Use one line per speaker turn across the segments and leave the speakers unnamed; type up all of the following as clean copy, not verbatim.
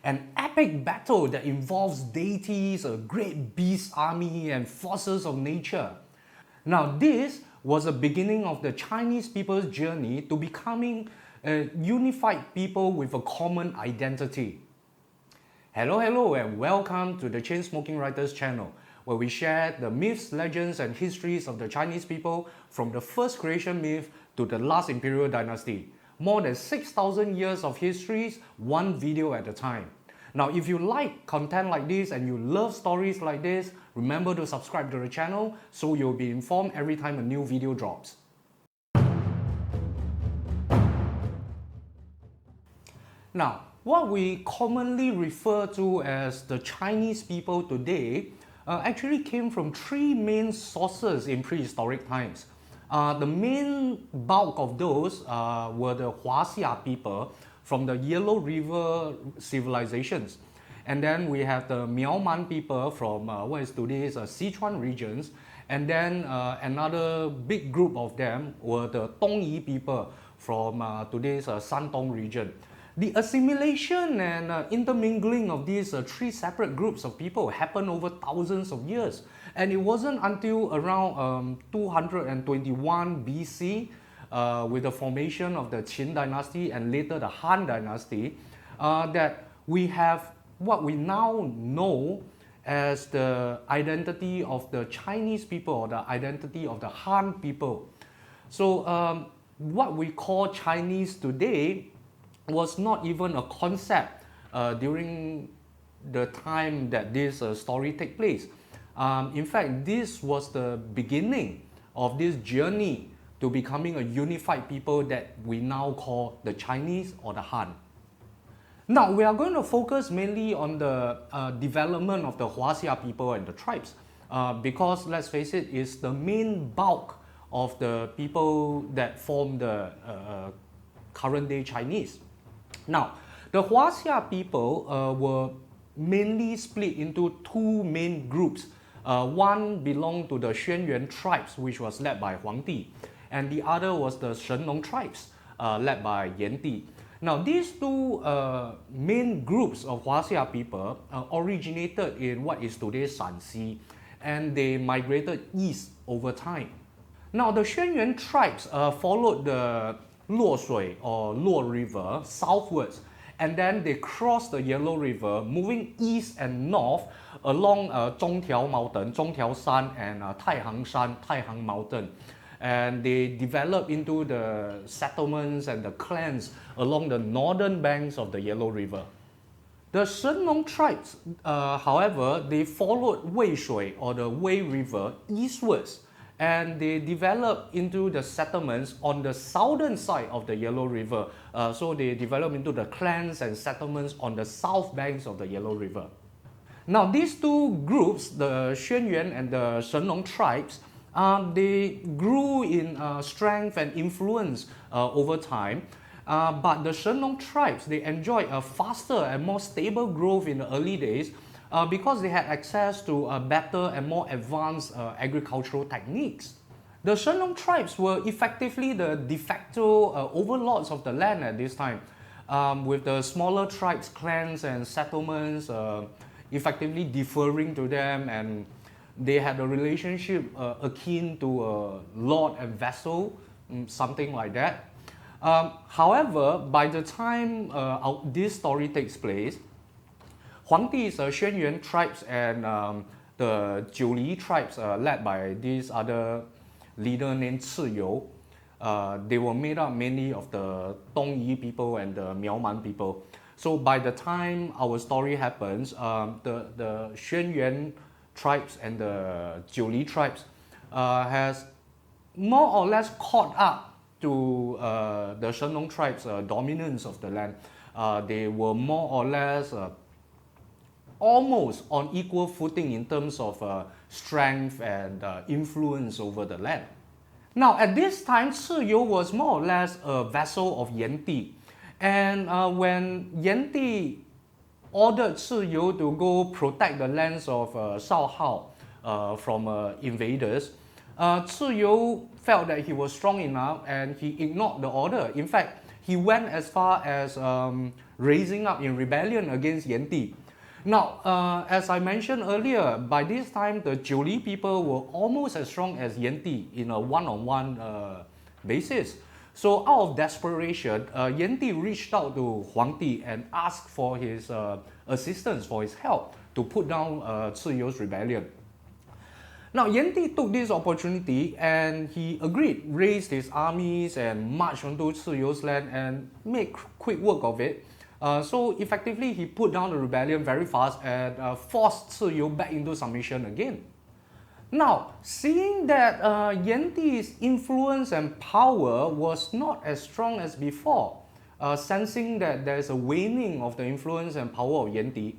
an epic battle that involves deities, a great beast army, and forces of nature. Now, this was the beginning of the Chinese people's journey to becoming a unified people with a common identity. Hello, and welcome to the Chain Smoking Writers channel, where we share the myths, legends, and histories of the Chinese people from the first creation myth to the last imperial dynasty. More than 6,000 years of histories, one video at a time. Now, if you like content like this and you love stories like this, remember to subscribe to the channel so you'll be informed every time a new video drops. Now, what we commonly refer to as the Chinese people today actually came from three main sources in prehistoric times. The main bulk of those were the Huaxia people from the Yellow River civilizations. And then we have the Miaoman people from what is today's Sichuan regions. And then another big group of them were the Dongyi people from today's Shandong region. The assimilation and intermingling of these three separate groups of people happened over thousands of years. And it wasn't until around 221 BC with the formation of the Qin dynasty and later the Han dynasty that we have what we now know as the identity of the Chinese people or the identity of the Han people. So what we call Chinese today was not even a concept during the time that this story take place. In fact, this was the beginning of this journey to becoming a unified people that we now call the Chinese or the Han. Now, we are going to focus mainly on the development of the Huaxia people and the tribes because, let's face it, is the main bulk of the people that form the current day Chinese. Now, the Huaxia people were mainly split into two main groups. One belonged to the Xuanyuan tribes, which was led by Huangdi, and the other was the Shenlong tribes, led by Yandi. Now, these two main groups of Huaxia people originated in what is today's Shanxi, and they migrated east over time. Now, the Xuanyuan tribes followed the Luoshui or Luo River southwards, and then they crossed the Yellow River, moving east and north along Zhongtiao Mountain, Zhongtiao Shan, and Taihang Shan, Taihang Mountain. And they developed into the settlements and the clans along the northern banks of the Yellow River. The Shenlong tribes, however, they followed Weishui or the Wei River eastwards, and they developed into the settlements on the southern side of the Yellow River. So they developed into the clans and settlements on the south banks of the Yellow River. Now, these two groups, the Xuanyuan and the Shenlong tribes, they grew in strength and influence over time. But the Shenlong tribes, they enjoyed a faster and more stable growth in the early days because they had access to better and more advanced agricultural techniques. The Shenlong tribes were effectively the de facto overlords of the land at this time, with the smaller tribes, clans, and settlements effectively deferring to them, and they had a relationship akin to a lord and vassal, something like that. However, by the time this story takes place, Huangdi's Xuanyuan tribes and the Jiuli tribes led by this other leader named Ciyou, they were made up mainly of the Dongyi people and the Miaoman people. So by the time our story happens, the Xuanyuan tribes and the Jiuli tribes has more or less caught up to the Shenlong tribes' dominance of the land. They were more or less almost on equal footing in terms of strength and influence over the land. Now, at this time, Ciyou was more or less a vassal of Yandi. And when Yandi ordered Ciyou to go protect the lands of Shaohao from invaders, Ciyou felt that he was strong enough and he ignored the order. In fact, he went as far as raising up in rebellion against Yanti. Now, as I mentioned earlier, by this time the Jiuli people were almost as strong as Yanti in a one-on-one basis. So out of desperation, Yanti reached out to Huangdi and asked for his assistance, for his help to put down Ciyou's rebellion. Now, Yanti took this opportunity and he agreed, raised his armies and marched onto Ciyou's land and made quick work of it. So effectively, he put down the rebellion very fast and forced Ciyou back into submission again. Now, seeing that Yanti's influence and power was not as strong as before, sensing that there is a waning of the influence and power of Yanti,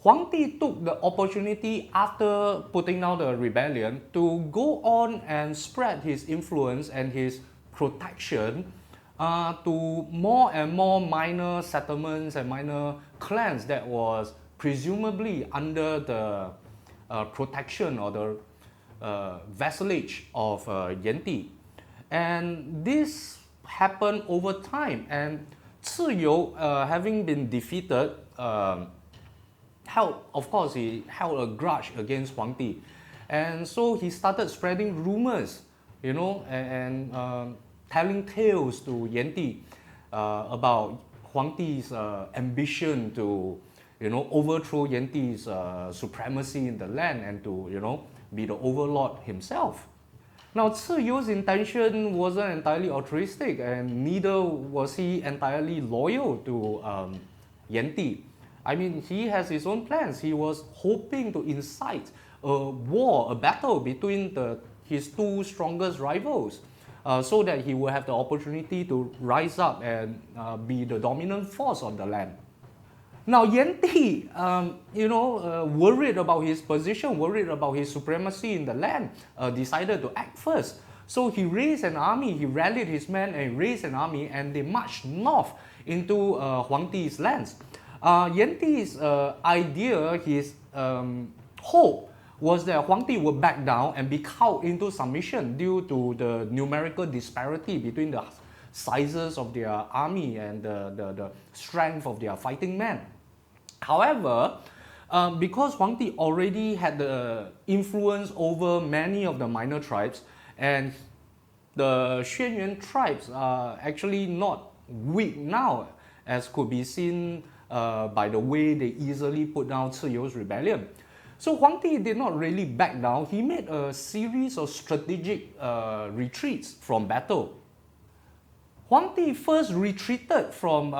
Huangdi took the opportunity after putting down the rebellion to go on and spread his influence and his protection to more and more minor settlements and minor clans that was presumably under the protection or the vassalage of Yanti. And this happened over time, and Ciyou, having been defeated, he held a grudge against Huangdi, and so he started spreading rumors, and telling tales to Yanti about Huangdi's ambition to, overthrow Yanti's supremacy in the land and to, be the overlord himself. Now, Ciyou's intention wasn't entirely altruistic, and neither was he entirely loyal to Yanti. I mean, he has his own plans. He was hoping to incite a battle between his two strongest rivals, so that he would have the opportunity to rise up and be the dominant force on the land. Now, Yanti, worried about his position, worried about his supremacy in the land, decided to act first. So he raised an army, he rallied his men and raised an army, and they marched north into Huangdi's lands. Yanti's idea, his hope, was that Huangdi would back down and be cowed into submission due to the numerical disparity between the sizes of their army and the strength of their fighting men. However, because Huangdi already had the influence over many of the minor tribes, and the Xuanyuan tribes are actually not weak now, as could be seen by the way they easily put down Ciyou's rebellion. So Huangdi did not really back down. He made a series of strategic retreats from battle. Huangdi first retreated from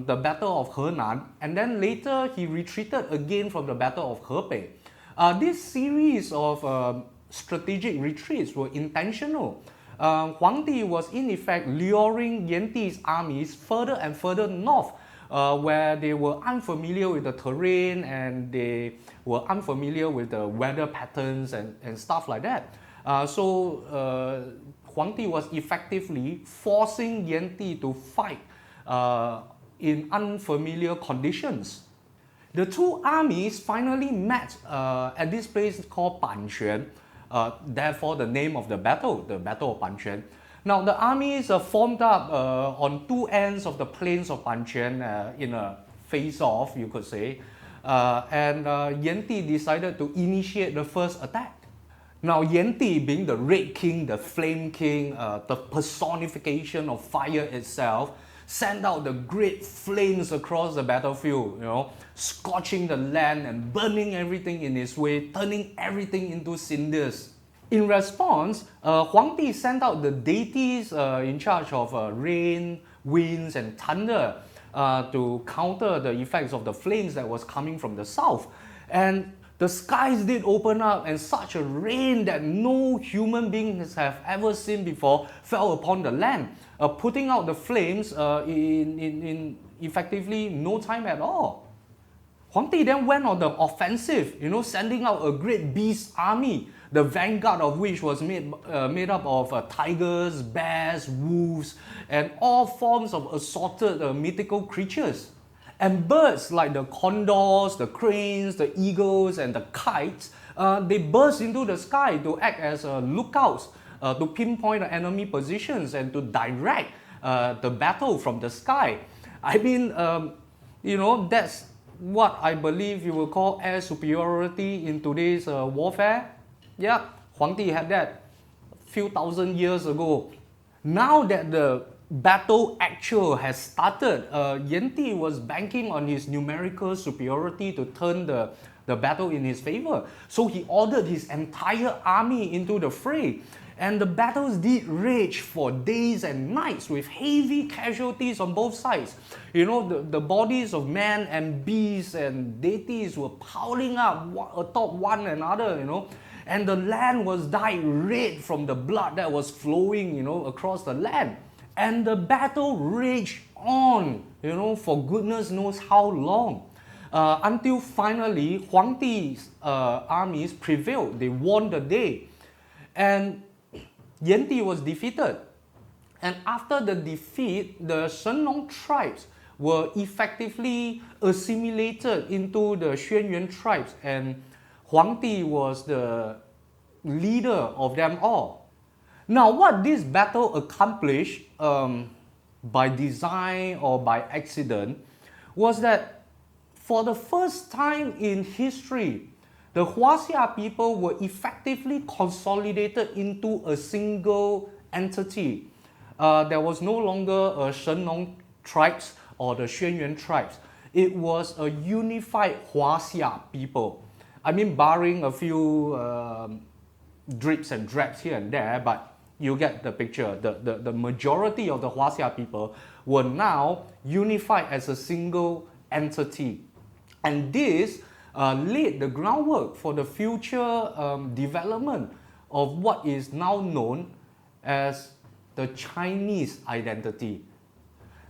the Battle of Henan, and then later he retreated again from the Battle of Hebei. This series of strategic retreats were intentional. Huangdi was in effect luring Yanti's armies further and further north, where they were unfamiliar with the terrain and they were unfamiliar with the weather patterns and stuff like that. So Huangdi was effectively forcing Yanti to fight in unfamiliar conditions. The two armies finally met at this place called Banquan, therefore the name of the Battle of Banquan. Now the armies formed up on two ends of the plains of Banquan in a face-off, you could say, and Yanti decided to initiate the first attack. Now Yanti, being the Red King, the Flame King, the personification of fire itself, sent out the great flames across the battlefield, scorching the land and burning everything in its way, turning everything into cinders. In response, Huangdi sent out the deities in charge of rain, winds, and thunder to counter the effects of the flames that was coming from the south. And the skies did open up, and such a rain that no human beings have ever seen before fell upon the land, putting out the flames in effectively no time at all. Huangdi then went on the offensive, sending out a great beast army, the vanguard of which was made up of tigers, bears, wolves, and all forms of assorted mythical creatures. And birds like the condors, the cranes, the eagles, and the kites, they burst into the sky to act as lookouts, to pinpoint the enemy positions and to direct the battle from the sky. I mean, that's what I believe you will call air superiority in today's warfare. Yeah, Huangdi had that few thousand years ago. Now that the battle actual has started, Yan Ti was banking on his numerical superiority to turn the battle in his favor. So he ordered his entire army into the fray. And the battles did rage for days and nights with heavy casualties on both sides. The bodies of men and beasts and deities were piling up atop one another, and the land was dyed red from the blood that was flowing, across the land. And the battle raged on, for goodness knows how long. Until finally Huangdi's armies prevailed. They won the day. And Yan Ti was defeated. And after the defeat, the Shenong tribes were effectively assimilated into the Xuanyuan tribes, and Huangdi was the leader of them all. Now, what this battle accomplished by design or by accident was that for the first time in history, the Huaxia people were effectively consolidated into a single entity. There was no longer a Shenong tribes or the Xuanyuan tribes. It was a unified Huaxia people. I mean, barring a few drips and drabs here and there, but you get the picture. The majority of the Huaxia people were now unified as a single entity. And this laid the groundwork for the future development of what is now known as the Chinese identity.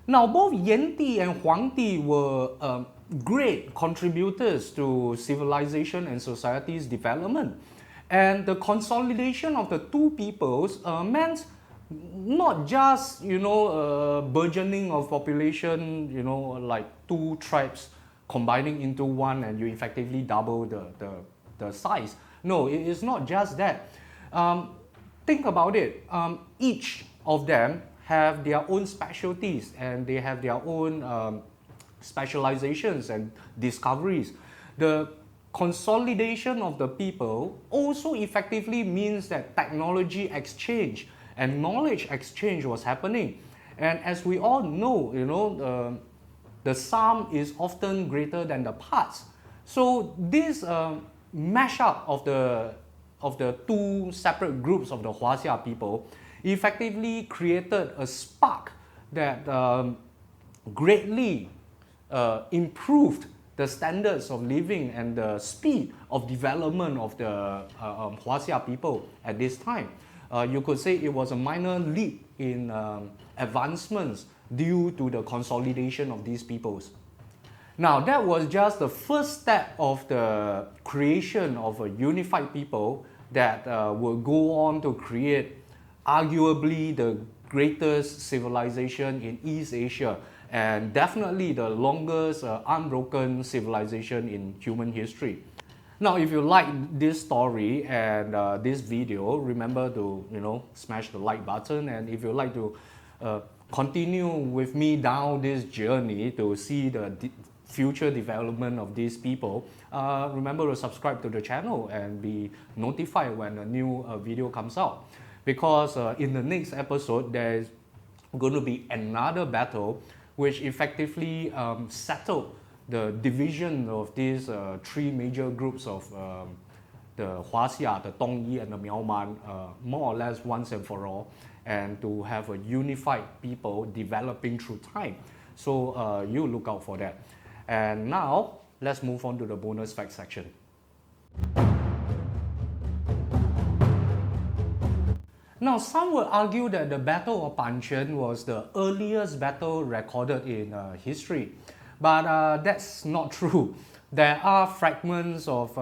Now, both Yan Ti and Huangdi were great contributors to civilization and society's development. And the consolidation of the two peoples meant not just, burgeoning of population, like two tribes combining into one and you effectively double the size. No, it is not just that. Think about it. Each of them have their own specialties and they have their own specializations and discoveries. The consolidation of the people also effectively means that technology exchange and knowledge exchange was happening. And as we all know, the sum is often greater than the parts. So this mashup of the two separate groups of the Huaxia people effectively created a spark that greatly improved the standards of living and the speed of development of the Huaxia people at this time. You could say it was a minor leap in advancements due to the consolidation of these peoples. Now, that was just the first step of the creation of a unified people that will go on to create arguably the greatest civilization in East Asia and definitely the longest unbroken civilization in human history. Now, if you like this story and this video, remember to smash the like button, and if you like to continue with me down this journey to see the future development of these people, remember to subscribe to the channel and be notified when a new video comes out. Because in the next episode, there's going to be another battle which effectively settled the division of these three major groups of the Huaxia, the Tongyi, and the Miaoman, more or less once and for all, and to have a unified people developing through time. So you look out for that. And now, let's move on to the bonus fact section. Now, some will argue that the Battle of Banquan was the earliest battle recorded in history, but that's not true. There are fragments of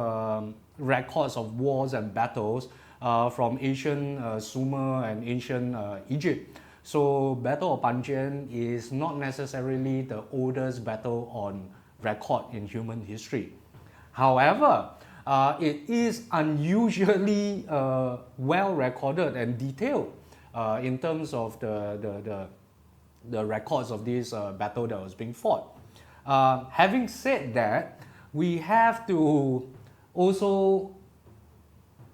records of wars and battles from ancient Sumer and ancient Egypt. So, Battle of Banquan is not necessarily the oldest battle on record in human history. However, it is unusually well recorded and detailed in terms of the the records of this battle that was being fought. Having said that, we have to also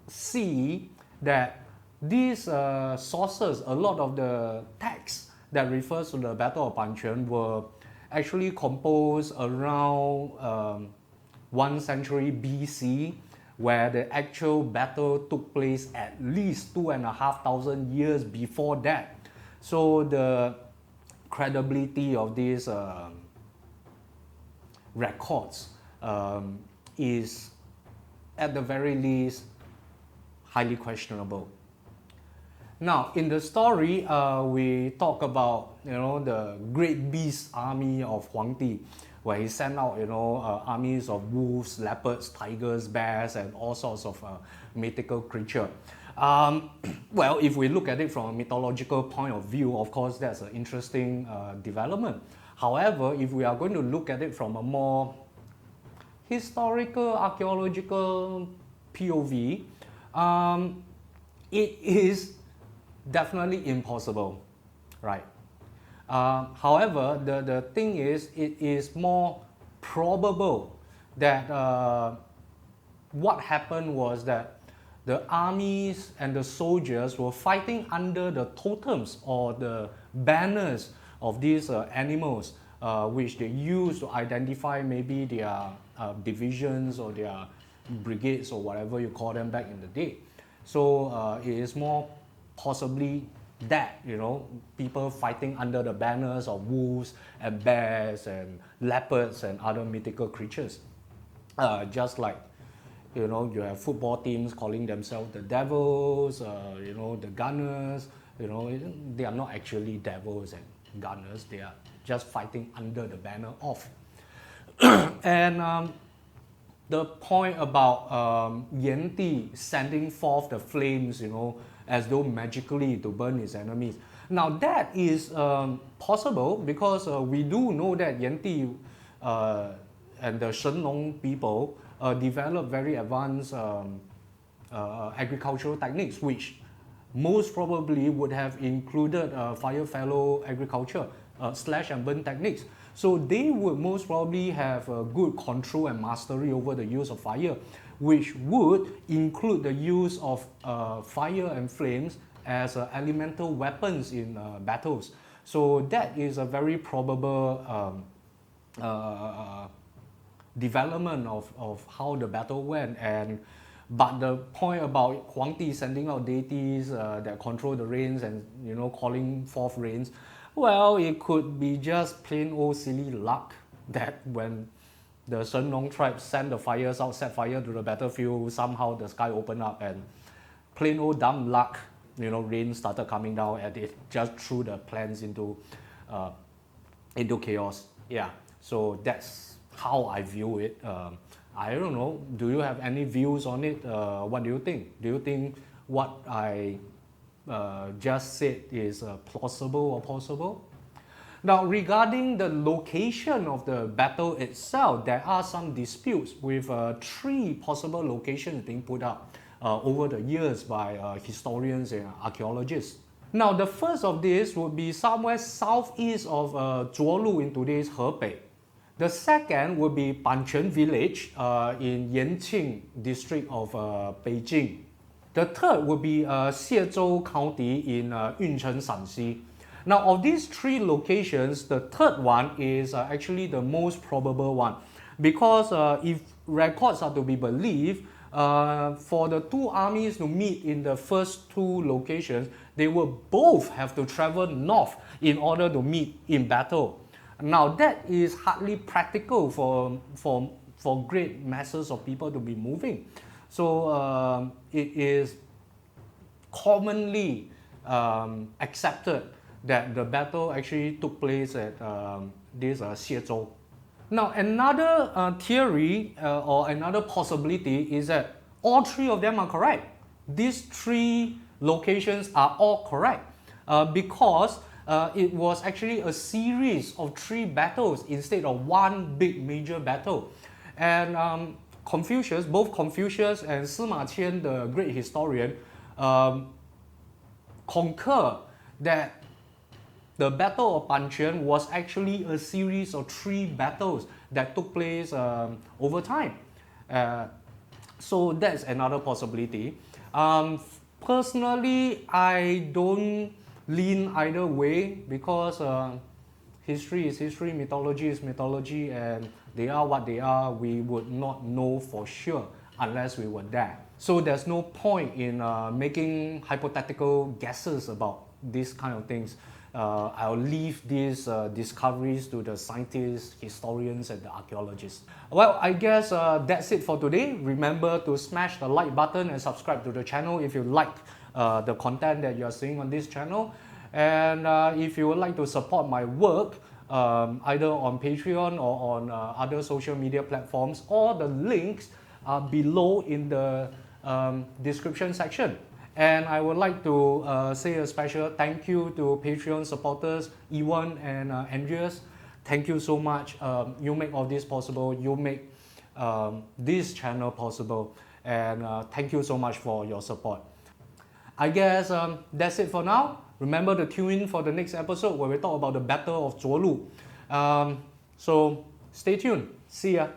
see that these sources, a lot of the texts that refers to the Battle of Banquan were actually composed around 1 century BC, where the actual battle took place at least 2,500 years before that. So the credibility of these records is at the very least highly questionable. Now, in the story, we talk about the great beast army of Huangdi, where he sent out armies of wolves, leopards, tigers, bears, and all sorts of mythical creatures. Well, if we look at it from a mythological point of view, of course, that's an interesting development. However, if we are going to look at it from a more historical, archaeological POV, it is definitely impossible, right? However, the thing is, it is more probable that what happened was that the armies and the soldiers were fighting under the totems or the banners of these animals, which they used to identify maybe their divisions or their brigades or whatever you call them back in the day. So it is more possibly that, people fighting under the banners of wolves and bears and leopards and other mythical creatures. Just like, you have football teams calling themselves the Devils, the Gunners, they are not actually devils and gunners, they are just fighting under the banner of. And the point about Yan Di sending forth the flames, as though magically to burn his enemies. Now that is possible because we do know that Yan Di and the Shenlong people developed very advanced agricultural techniques, which most probably would have included fire fallow agriculture, slash and burn techniques. So they would most probably have good control and mastery over the use of fire, which would include the use of fire and flames as elemental weapons in battles. So that is a very probable development of how the battle went. But the point about Huangdi sending out deities that control the rains and calling forth rains, well, it could be just plain old silly luck that when the Shenlong tribe sent the fires out, set fire to the battlefield, somehow the sky opened up and plain old dumb luck, rain started coming down and it just threw the plans into chaos. Yeah, so that's how I view it. I don't know, do you have any views on it? What do you think? Do you think what I just said is plausible or possible? Now, regarding the location of the battle itself, there are some disputes with 3 possible locations being put up over the years by historians and archaeologists. Now, the first of these would be somewhere southeast of Zhuolu in today's Hebei. The second would be Banquan village in Yanqing district of Beijing. The third would be Xiezhou County in Yuncheng, Shanxi. Now, of these 3 locations, the third one is actually the most probable one, because if records are to be believed, for the 2 armies to meet in the first 2 locations, they will both have to travel north in order to meet in battle. Now, that is hardly practical for great masses of people to be moving. So it is commonly accepted that the battle actually took place at this Xiezhou. Now, another theory or another possibility is that all 3 of them are correct. These 3 locations are all correct because it was actually a series of 3 battles instead of one big major battle. And Confucius, both Confucius and Sima Qian, the great historian, concur that The Battle of Banquan was actually a series of 3 battles that took place over time. So that's another possibility. Personally, I don't lean either way because history is history, mythology is mythology, and they are what they are. We would not know for sure unless we were there. So there's no point in making hypothetical guesses about these kind of things. I'll leave these discoveries to the scientists, historians, and the archaeologists. Well, I guess that's it for today. Remember to smash the like button and subscribe to the channel if you like the content that you're seeing on this channel. And if you would like to support my work, either on Patreon or on other social media platforms, all the links are below in the description section. And I would like to say a special thank you to Patreon supporters, Ewan and Andreas. Thank you so much. You make all this possible. You make this channel possible. And thank you so much for your support. I guess that's it for now. Remember to tune in for the next episode where we talk about the Battle of Zhuolu. So stay tuned. See ya.